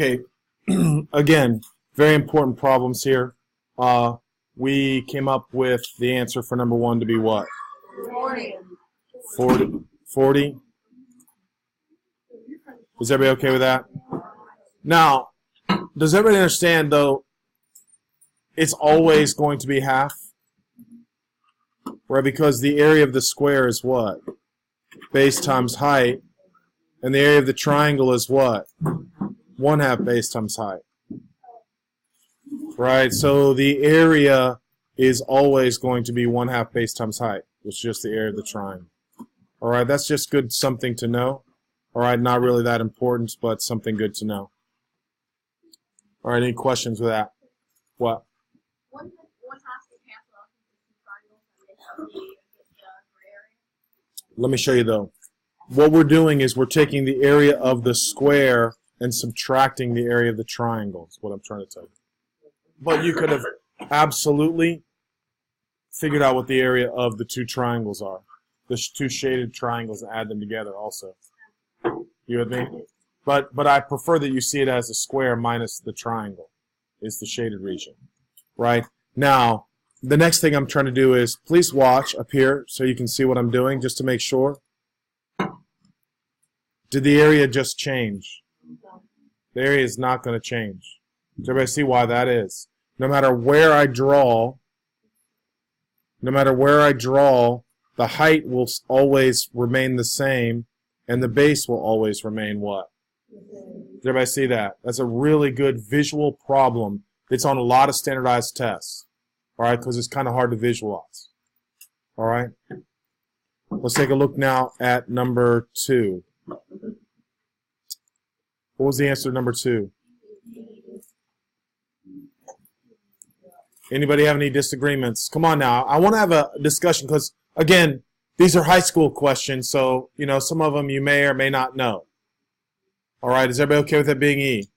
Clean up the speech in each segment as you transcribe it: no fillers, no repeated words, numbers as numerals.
Okay, again, very important problems here. We came up with the answer for number 1 to be what? 40. Is everybody okay with that? Now, does everybody understand, though, it's always going to be half? Right, because the area of the square is what? Base times height. And the area of the triangle is what? 1/2 base times height. Right, so the area is always going to be 1/2 base times height, which is just the area of the triangle. All right, that's just good something to know. All right, not really that important, but something good to know. All right, any questions with that? What? Let me show you, though. What we're doing is we're taking the area of the square and subtracting the area of the triangle, is what I'm trying to tell you. But you could have absolutely figured out what the area of the two triangles are. The two shaded triangles, and add them together also. You with me? But I prefer that you see it as a square minus the triangle is the shaded region. Right? Now, the next thing I'm trying to do is, please watch up here so you can see what I'm doing, just to make sure. Did the area just change? The area is not going to change. Does everybody see why that is? No matter where I draw, the height will always remain the same, and the base will always remain what? Does everybody see that? That's a really good visual problem. It's on a lot of standardized tests. All right, because it's kind of hard to visualize. All right? Let's take a look now at number 2. What was the answer to number 2? Anybody have any disagreements? Come on now. I want to have a discussion because, again, these are high school questions, so, you know, some of them you may or may not know. All right, is everybody okay with that being E?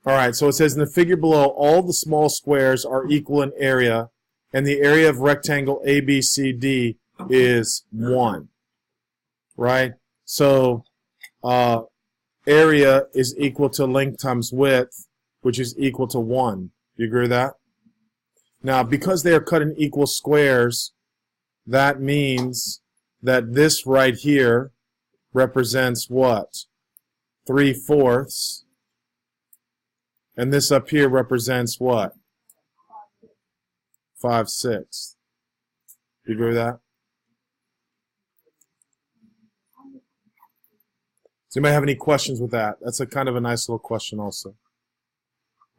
All right, so it says in the figure below, all the small squares are equal in area, and the area of rectangle ABCD is 1. Right? So area is equal to length times width, which is equal to 1. Do you agree with that? Now, because they are cut in equal squares, that means that this right here represents what? 3/4. And this up here represents what? 5/6. Do you agree with that? Does anybody have any questions with that? That's a kind of a nice little question also.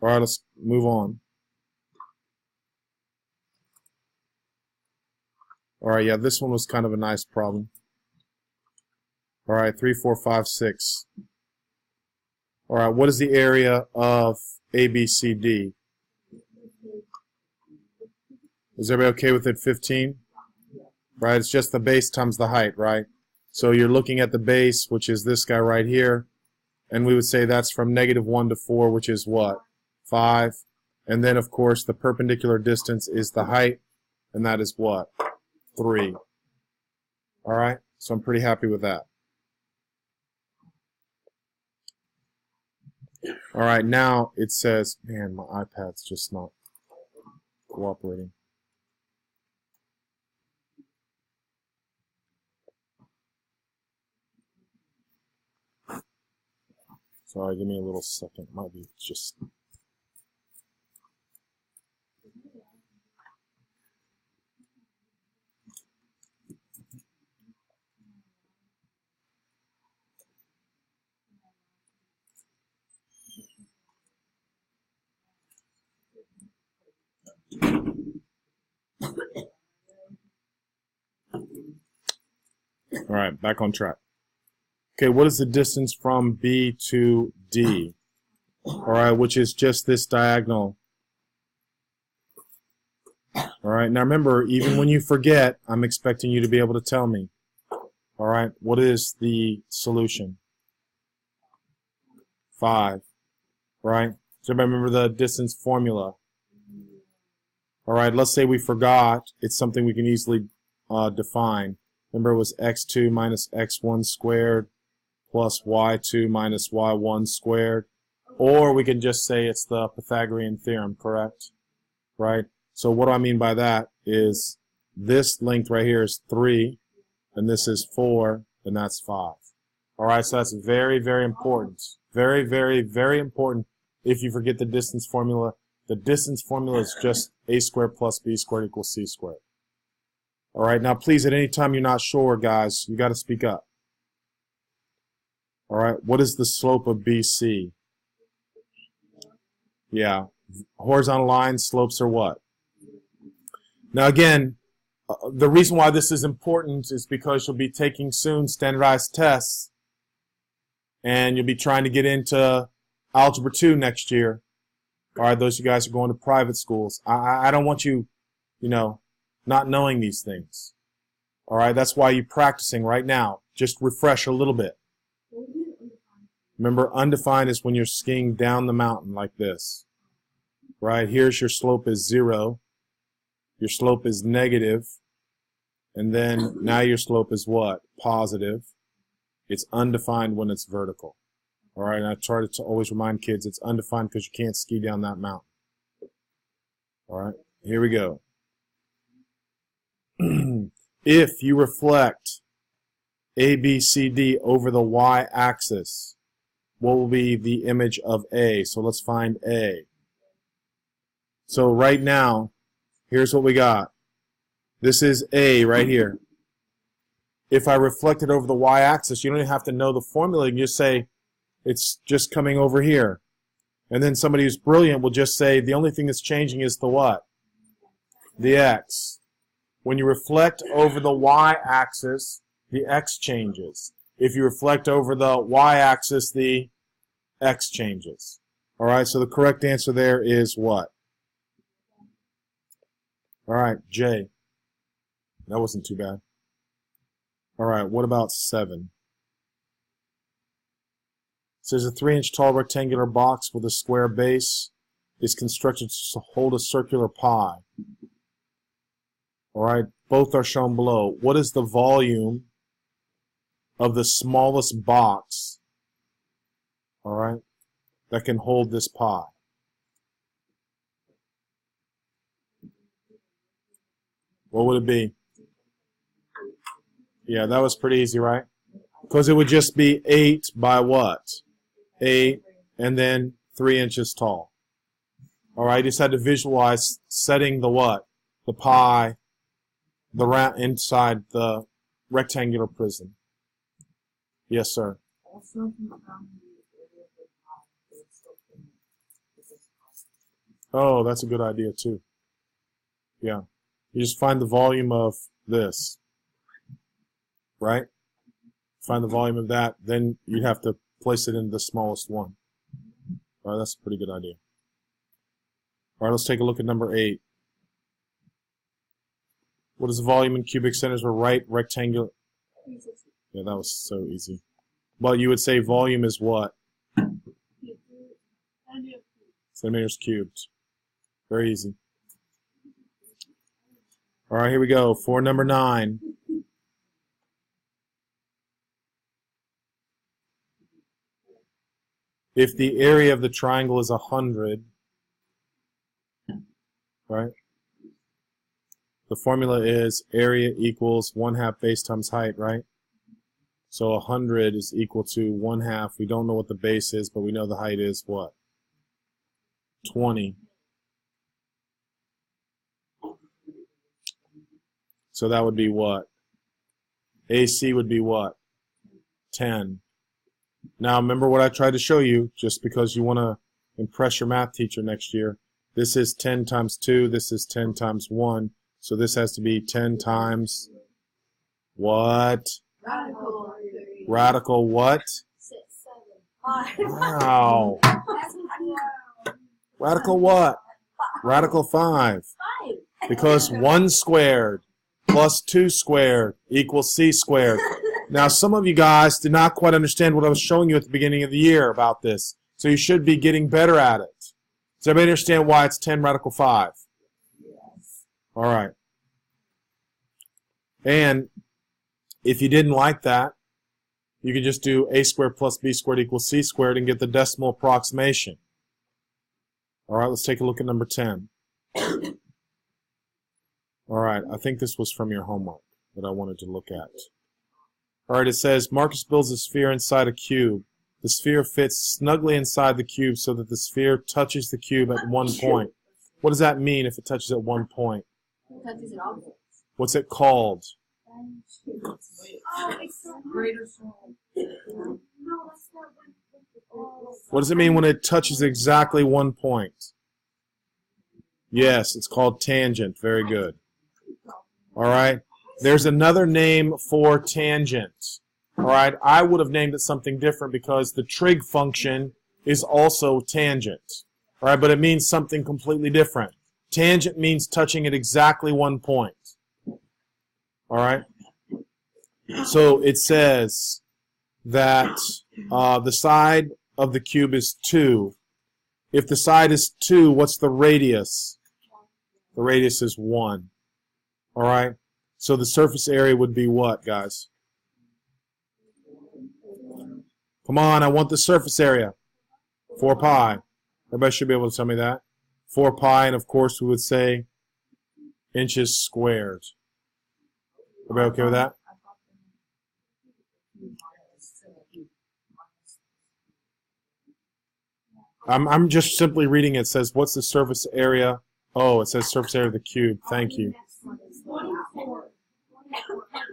All right, let's move on. All right, yeah, this one was kind of a nice problem. All right, 3, 4, 5, 6. All right, what is the area of ABCD? Is everybody okay with it? 15? Right, it's just the base times the height, right? So you're looking at the base, which is this guy right here, and we would say that's from -1 to 4, which is what? 5. And then, of course, the perpendicular distance is the height, and that is what? 3. All right, so I'm pretty happy with that. All right, now it says, man, my iPad's just not cooperating. Sorry, give me a little second. Might be just... All right, back on track. Okay, what is the distance from B to D? All right, which is just this diagonal. All right, now remember, even when you forget, I'm expecting you to be able to tell me. All right, what is the solution? 5, right? So everybody remember the distance formula. All right, let's say we forgot. It's something we can easily define. Remember, it was x2 minus x1 squared plus y2 minus y1 squared. Or we can just say it's the Pythagorean theorem, correct? Right? So what do I mean by that is this length right here is 3, and this is 4, and that's 5. All right, so that's very, very important. Very, very, very important. If you forget the distance formula is just a squared plus b squared equals c squared. All right, now please, at any time you're not sure, guys, you got to speak up. All right, what is the slope of BC? Yeah, horizontal lines, slopes are what? Now again, the reason why this is important is because you'll be taking soon standardized tests, and you'll be trying to get into Algebra 2 next year. All right, those of you guys who are going to private schools. I don't want you, not knowing these things. All right, that's why you're practicing right now. Just refresh a little bit. Remember, undefined is when you're skiing down the mountain like this. Right, here's your slope is 0. Your slope is negative. And then now your slope is what? Positive. It's undefined when it's vertical. All right, and I try to always remind kids it's undefined because you can't ski down that mountain. All right, here we go. If you reflect ABCD over the y-axis, what will be the image of A? So let's find A. So right now, here's what we got. This is A right here. If I reflect it over the y-axis, you don't even have to know the formula. You can just say, it's just coming over here. And then somebody who's brilliant will just say, the only thing that's changing is the what? The x. When you reflect over the y-axis, the x changes. If you reflect over the y-axis, the x changes. All right, so the correct answer there is what? All right, J. That wasn't too bad. All right, what about 7? It says a 3-inch tall rectangular box with a square base is constructed to hold a circular pie. All right, both are shown below. What is the volume of the smallest box, all right, that can hold this pie? What would it be? Yeah, that was pretty easy, right? Because it would just be 8 by what? 8, and then 3 inches tall. All right, you just had to visualize setting the what? The pie, the round inside the rectangular prism. Yes, sir. Oh, that's a good idea too. Yeah. You just find the volume of this, right? Find the volume of that, then you have to place it in the smallest one. All right, that's a pretty good idea. All right, let's take a look at number 8. What is the volume in cubic centers for right rectangular? Yeah, that was so easy. Well, you would say volume is what? Centimeters cubed. Very easy. All right, here we go. For number 9. If the area of the triangle is 100, right? The formula is area equals 1/2 base times height, right? So 100 is equal to 1/2. We don't know what the base is, but we know the height is what? 20. So that would be what? AC would be what? 10. Now remember what I tried to show you, just because you want to impress your math teacher next year. This is 10 times 2, this is 10 times 1. So this has to be 10 times what? Radical. Radical what? 6, 7, 5. Wow. Radical what? Radical 5. 5. Because 1 squared plus 2 squared equals c squared. Now, some of you guys did not quite understand what I was showing you at the beginning of the year about this. So you should be getting better at it. Does everybody understand why it's 10 radical 5? Yes. All right. And If you didn't like that, you could just do a squared plus b squared equals c squared and get the decimal approximation. All right, let's take a look at number 10. All right, I think this was from your homework that I wanted to look at. All right, it says, Marcus builds a sphere inside a cube. The sphere fits snugly inside the cube so that the sphere touches the cube at one point. What does that mean if it touches at one point? What's it called? Oh, it's not greater soul. No, that's not what. What does it mean when it touches exactly one point? Yes, it's called tangent. Very good. All right. There's another name for tangent. All right. I would have named it something different because the trig function is also tangent. All right, but it means something completely different. Tangent means touching at exactly one point. All right. So it says that the side of the cube is 2. If the side is 2, what's the radius? The radius is 1. All right. So the surface area would be what, guys? Come on, I want the surface area. 4 pi. Everybody should be able to tell me that. 4 pi, and of course we would say inches squared. Everybody okay with that? I'm just simply reading it. It says, what's the surface area? Oh, it says surface area of the cube. Thank you.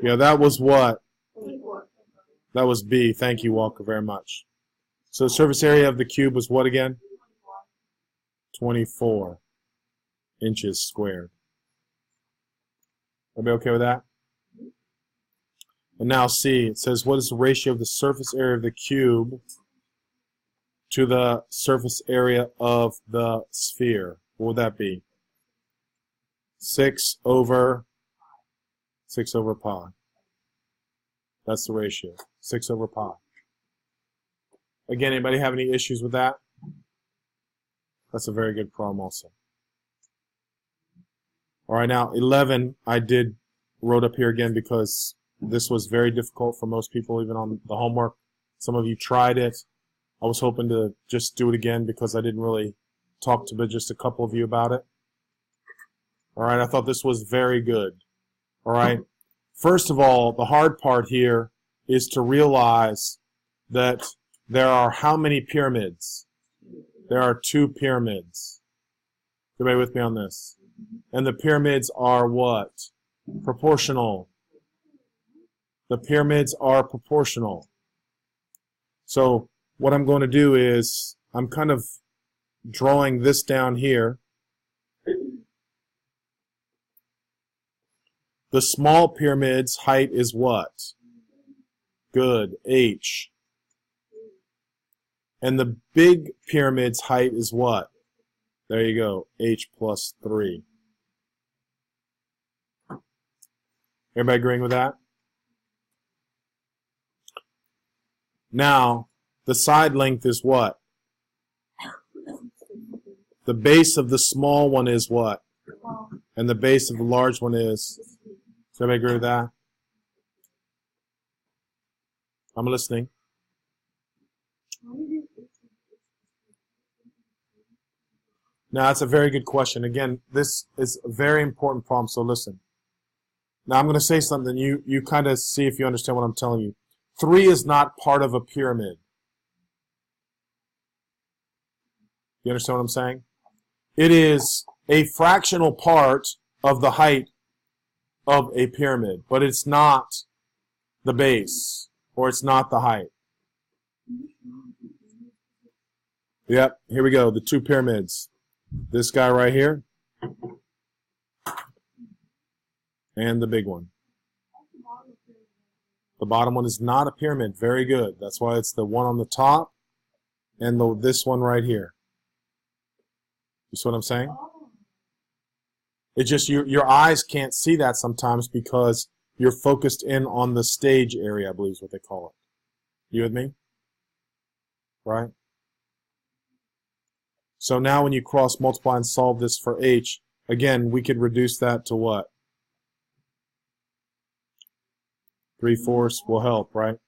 Yeah, that was what? That was B. Thank you, Walker, very much. So the surface area of the cube was what again? 24 inches squared. Everybody okay with that? And now C, it says, what is the ratio of the surface area of the cube to the surface area of the sphere? What would that be? 6 over pi. That's the ratio. 6 over pi. Again, anybody have any issues with that? That's a very good problem also. All right, now 11 I wrote up here again because this was very difficult for most people, even on the homework. Some of you tried it. I was hoping to just do it again because I didn't really talk to just a couple of you about it. All right, I thought this was very good. All right. First of all, the hard part here is to realize that there are how many pyramids? There are 2 pyramids. Everybody with me on this? And the pyramids are what? Proportional. The pyramids are proportional. So what I'm going to do is I'm kind of drawing this down here. The small pyramid's height is what? Good, h. And the big pyramid's height is what? There you go, h plus 3. Everybody agreeing with that? Now, the side length is what? The base of the small one is what? And the base of the large one is? Does everybody agree with that? I'm listening. Now, that's a very good question. Again, this is a very important problem, so listen. Now, I'm going to say something. You kind of see if you understand what I'm telling you. 3 is not part of a pyramid. You understand what I'm saying? It is a fractional part of the height of a pyramid, but it's not the base, or it's not the height. Yep, here we go, the 2 pyramids. This guy right here, and the big one. The bottom one is not a pyramid. Very good. That's why it's the one on the top and this one right here. You see what I'm saying? It's just your eyes can't see that sometimes because you're focused in on the stage area, I believe is what they call it. You with me? Right? So now when you cross multiply and solve this for h, again, we could reduce that to what? 3/4 will help, right?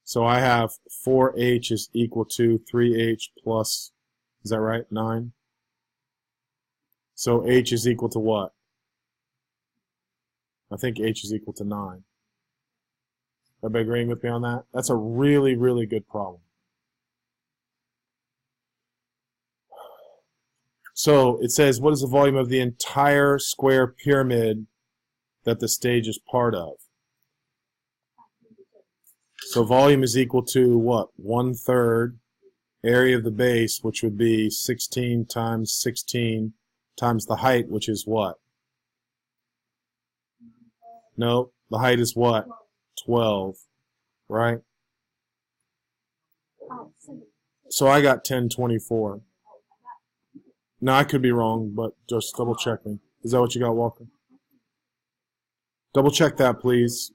So I have 4h is equal to 3h plus, is that right, 9? So h is equal to what? I think h is equal to 9. Everybody agreeing with me on that? That's a really, really good problem. So it says, what is the volume of the entire square pyramid that the stage is part of? So volume is equal to what? 1/3 area of the base, which would be 16 times 16 times the height, which is what? No, the height is what? 12, right? So I got 10/24. Now I could be wrong, but just double check me. Is that what you got, Walker? Double check that, please.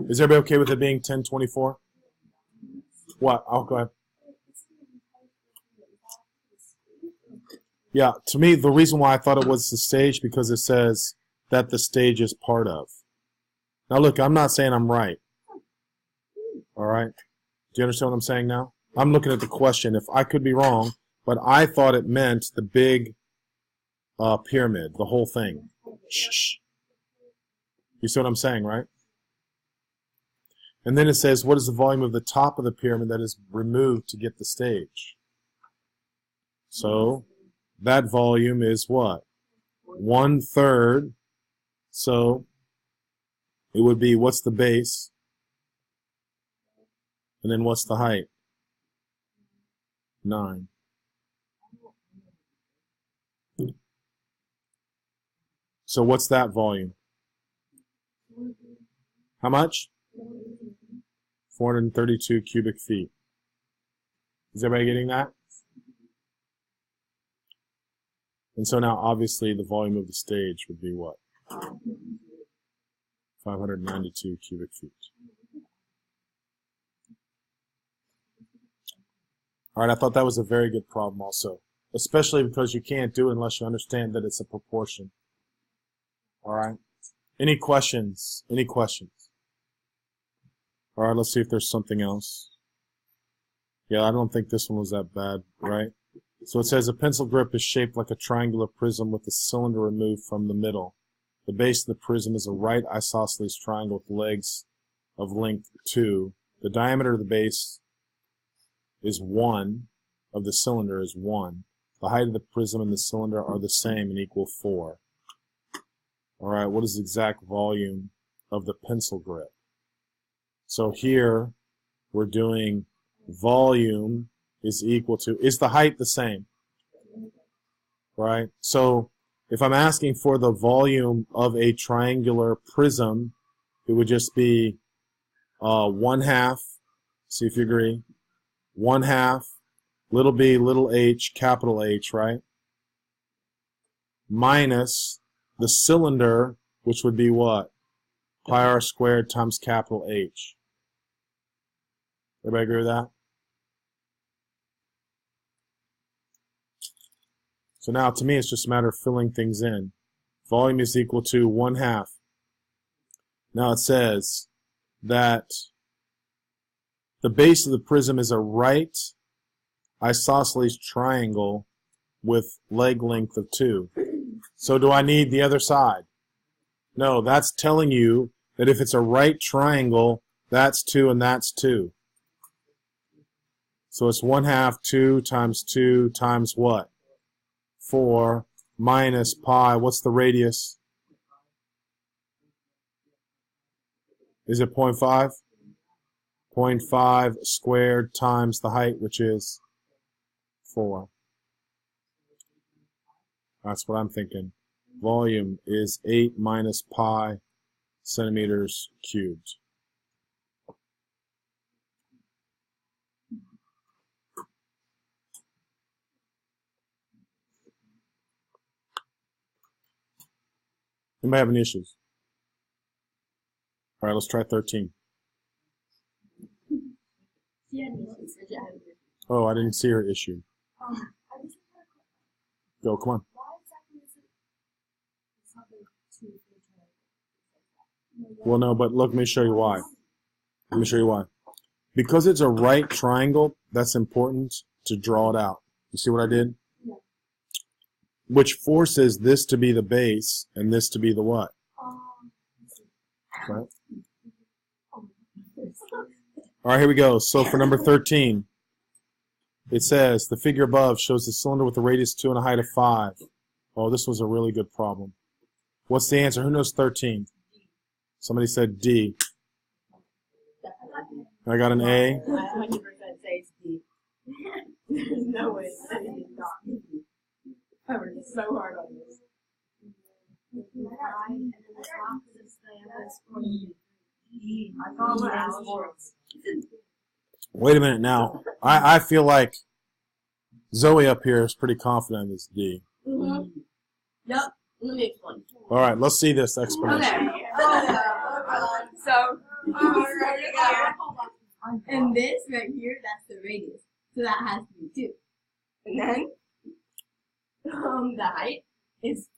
Is everybody okay with it being 10/24? What? I'll go ahead. Yeah, to me, the reason why I thought it was the stage, because it says that the stage is part of. Now look, I'm not saying I'm right. All right? Do you understand what I'm saying now? I'm looking at the question. If I could be wrong, but I thought it meant the big pyramid, the whole thing. Shh. You see what I'm saying, right? And then it says, what is the volume of the top of the pyramid that is removed to get the stage? So that volume is what? 1/3. So it would be, what's the base? And then what's the height? 9. So what's that volume? How much? 432 cubic feet. Is everybody getting that? And so now, obviously, the volume of the stage would be what? 592 cubic feet. All right, I thought that was a very good problem also, especially because you can't do it unless you understand that it's a proportion. All right? Any questions? Any questions? All right, let's see if there's something else. Yeah, I don't think this one was that bad, right? So it says a pencil grip is shaped like a triangular prism with the cylinder removed from the middle. The base of the prism is a right isosceles triangle with legs of length 2. The diameter of the base is 1, of the cylinder is 1. The height of the prism and the cylinder are the same and equal 4. All right, what is the exact volume of the pencil grip? So here we're doing volume is equal to, is the height the same? Right? So if I'm asking for the volume of a triangular prism, it would just be 1/2, see if you agree, 1/2, little b, little h, capital H, right? Minus the cylinder, which would be what? Pi r squared times capital H. Everybody agree with that? So now, to me, it's just a matter of filling things in. Volume is equal to 1/2. Now it says that the base of the prism is a right isosceles triangle with leg length of 2. So do I need the other side? No, that's telling you that if it's a right triangle, that's 2 and that's 2. So it's 1/2, 2 times what? 4 minus pi. What's the radius? Is it 0.5? 0.5 squared times the height, which is 4. That's what I'm thinking. Volume is 8 minus pi centimeters cubed. Anybody have any issues? All right, let's try 13. Oh, I didn't see her issue. Go, come on. Well, no, but look, let me show you why. Let me show you why. Because it's a right triangle, that's important to draw it out. You see what I did? Which forces this to be the base and this to be the what? Right. All right, here we go. So for number 13, it says, the figure above shows the cylinder with a radius 2 and a height of 5. Oh, this was a really good problem. What's the answer? Who knows 13? Somebody said D. I got an A. 100% say it's D. There's no way that it is not. I worked so hard on this. Wait a minute now. I feel like Zoe up here is pretty confident it's D. Mm-hmm. Yep. Let me explain. All right, let's see this explanation. Okay. So, right here, and this right here, that's the radius. So that has to be 2. And then, the height is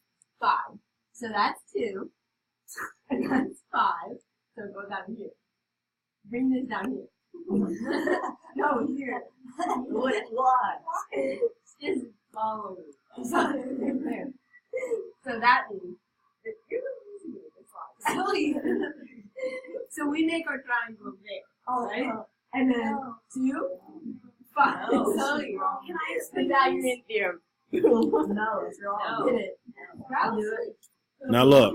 5. So that's 2. And that's 5. So go down here. Bring this down here. No, here. What? Just follow me. So that means that you're using it this line. So we make our triangle there, right? And then 2, 5. Sorry. Can I explain that you're in theorem? No, it's wrong. Did it? I'll do it. Now look,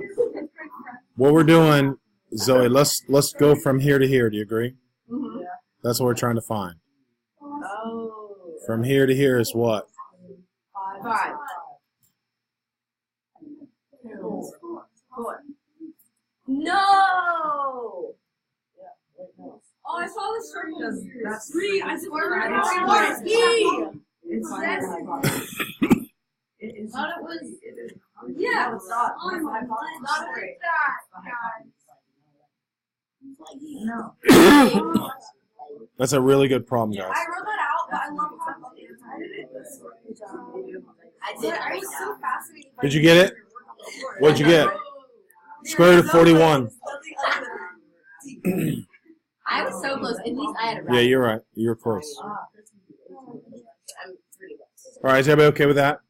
what we're doing, Zoe, let's go from here to here. Do you agree? Mm-hmm. That's what we're trying to find. Oh. From here to here is what? 5. 2, 4. No! Oh, I saw the circle. That's 3. I swear it's E. It's I thought it was. Yeah, it's not. I thought it was that. That's a really good problem, guys. I wrote that out, but I love how I did it. I did. I was so fascinated. Did you get it? What'd you get? Square root of 41. I was so close. At least I had it right. Yeah, you're right. You were close. All right, is everybody okay with that?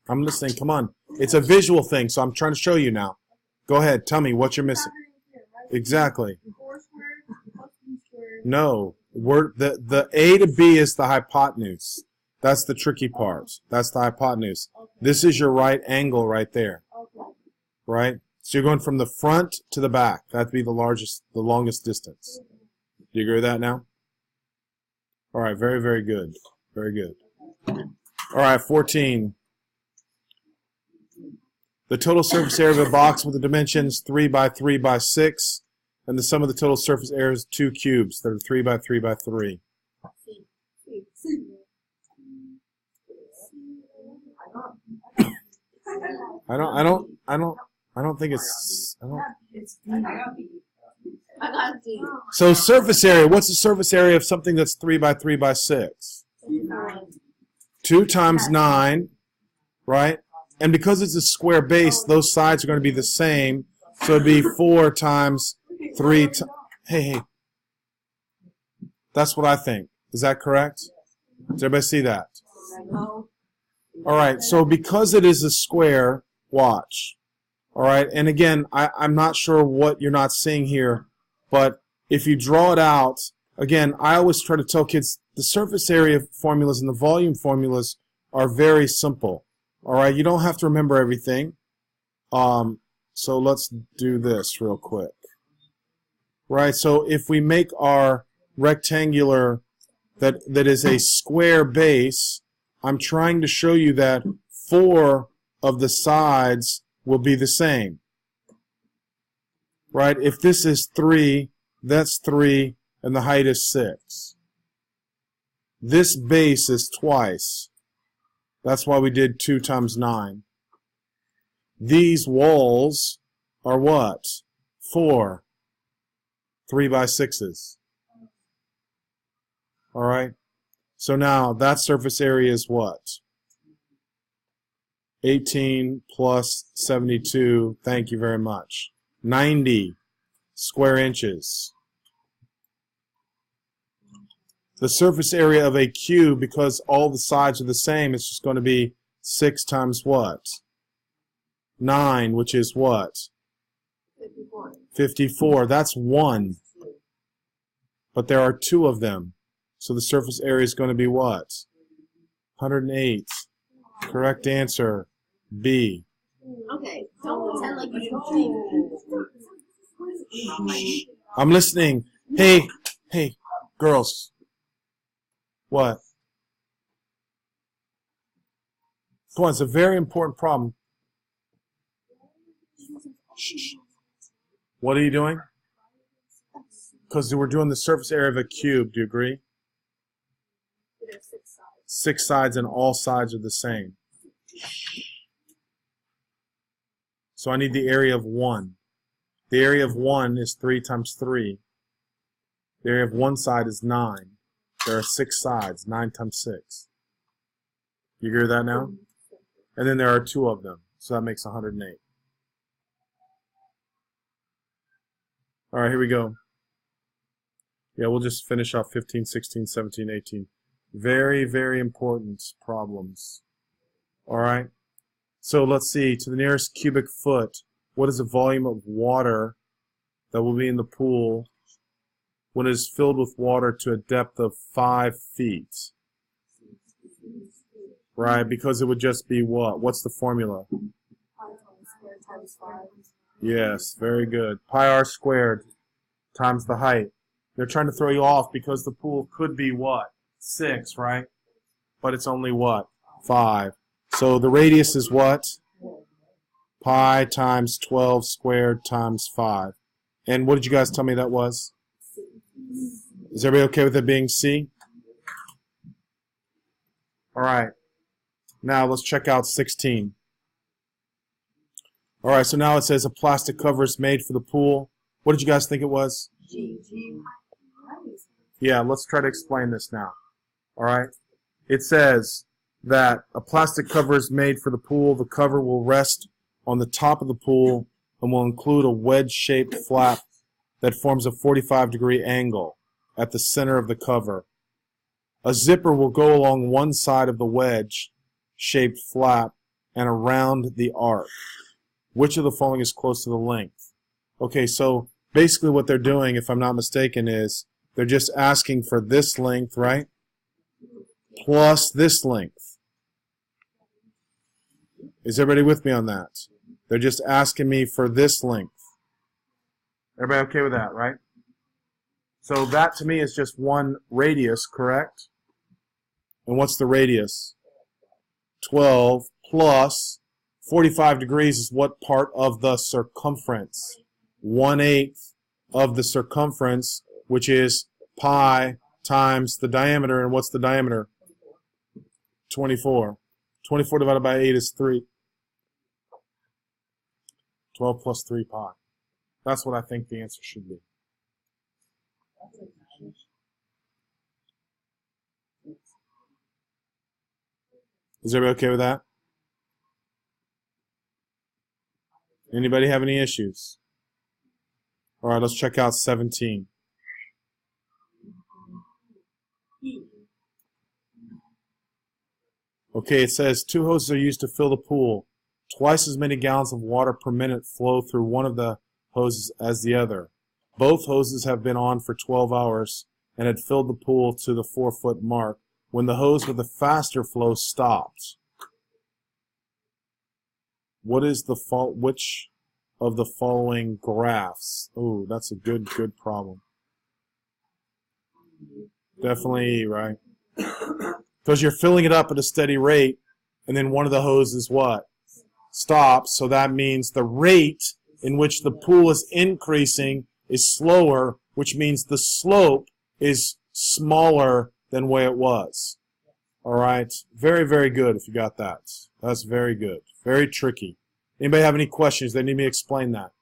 I'm listening. Come on. It's a visual thing, so I'm trying to show you now. Go ahead. Tell me what you're missing. Exactly. No. The A to B is the hypotenuse. That's the tricky part. That's the hypotenuse. This is your right angle right there. Right? So you're going from the front to the back. That'd be the longest distance. Do you agree with that now? All right, very, very good. Very good. All right, 14. The total surface area of a box with the dimensions 3 by 3 by 6, and the sum of the total surface area is 2 cubes that are 3 by 3 by 3. I don't think it's. So surface area. What's the surface area of something that's 3 by 3 by 6? 2 times 9, right? And because it's a square base, those sides are going to be the same. So it'd be 4 times 3. Hey. That's what I think. Is that correct? Does everybody see that? All right. So because it is a square, watch. All right, and again, I'm not sure what you're not seeing here, but if you draw it out, again, I always try to tell kids the surface area formulas and the volume formulas are very simple. All right, you don't have to remember everything. So let's do this real quick. Right, so if we make our rectangular that is a square base, I'm trying to show you that 4 of the sides will be the same. Right? If this is 3, that's 3, and the height is 6. This base is twice. That's why we did 2 times 9. These walls are what? 4. 3 by 6s. All right? So now that surface area is what? 18 plus 72. Thank you very much. 90 square inches. The surface area of a cube, because all the sides are the same, it's just going to be 6 times what? 9, which is what? 54. 54. That's 1. But there are 2 of them. So the surface area is going to be what? 108. Correct answer, B. Okay, don't pretend like you don't think. I'm listening. Hey, girls. What? Come on, it's a very important problem. Shh. What are you doing? Because we're doing the surface area of a cube. Do you agree? There's 6 sides. 6 sides and all sides are the same. So I need the area of 1. The area of 1 is 3 times 3. The area of one side is 9. There are 6 sides, 9 times 6. You agree with that now? And then there are 2 of them, so that makes 108. All right, here we go. Yeah, we'll just finish off 15, 16, 17, 18. Very, very important problems. All right? So let's see. To the nearest cubic foot, what is the volume of water that will be in the pool when it is filled with water to a depth of 5 feet? Right? Because it would just be what? What's the formula? Times 5. Yes, very good. Pi r squared times the height. They're trying to throw you off because the pool could be what? 6, right? But it's only what? 5. So the radius is what? Pi times 12 squared times 5. And what did you guys tell me that was? Is everybody okay with it being C? All right. Now let's check out 16. All right, so now it says a plastic cover is made for the pool. What did you guys think it was? G. Yeah, let's try to explain this now. All right. It says that a plastic cover is made for the pool. The cover will rest on the top of the pool and will include a wedge-shaped flap that forms a 45-degree angle at the center of the cover. A zipper will go along one side of the wedge-shaped flap and around the arc. Which of the following is close to the length? Okay, so basically what they're doing, if I'm not mistaken, is they're just asking for this length, right? Plus this length. Is everybody with me on that? They're just asking me for this length. Everybody okay with that, right? So that to me is just one radius, correct? And what's the radius? 12 plus 45 degrees is what part of the circumference? 1/8 of the circumference, which is pi times the diameter. And what's the diameter? 24. 24 divided by 8 is 3. 12 plus 3 pi. That's what I think the answer should be. Is everybody okay with that? Anybody have any issues? All right, let's check out 17. Okay, it says 2 hoses are used to fill the pool. Twice as many gallons of water per minute flow through one of the hoses as the other. Both hoses have been on for 12 hours and had filled the pool to the 4-foot mark when the hose with the faster flow stopped. What is the which of the following graphs? Oh, that's a good problem. Definitely E, right? Because you're filling it up at a steady rate, and then one of the hoses what? Stops, so that means the rate in which the pool is increasing is slower, which means the slope is smaller than where it was. All right? Very, very good if you got that. That's very good. Very tricky. Anybody have any questions? They need me to explain that.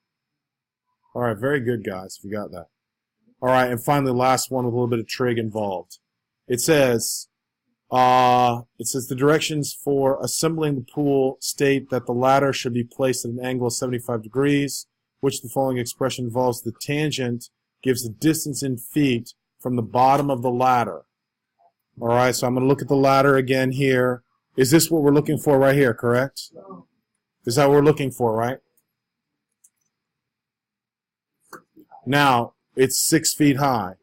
All right, very good, guys, if you got that. All right, and finally, last one with a little bit of trig involved. It says the directions for assembling the pool state that the ladder should be placed at an angle of 75 degrees. which the following expression involves the tangent gives the distance in feet from the bottom of the ladder. All right, so I'm going to look at the ladder again here. Is this what we're looking for right here, correct? Is that what we're looking for, right? Now, it's 6 feet high.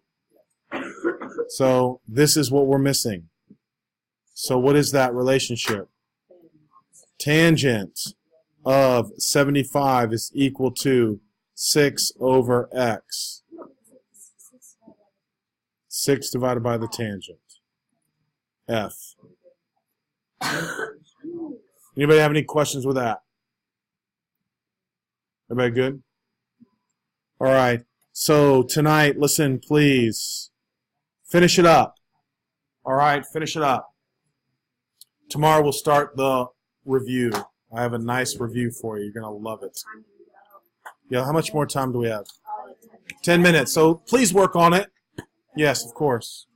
So this is what we're missing. So what is that relationship? Tangent of 75 is equal to 6 over x. 6 divided by the tangent. F. Anybody have any questions with that? Everybody good? All right. So tonight, listen, please. Finish it up. All right, finish it up. Tomorrow we'll start the review. I have a nice review for you. You're going to love it. Yeah, how much more time do we have? 10 minutes. So please work on it. Yes, of course.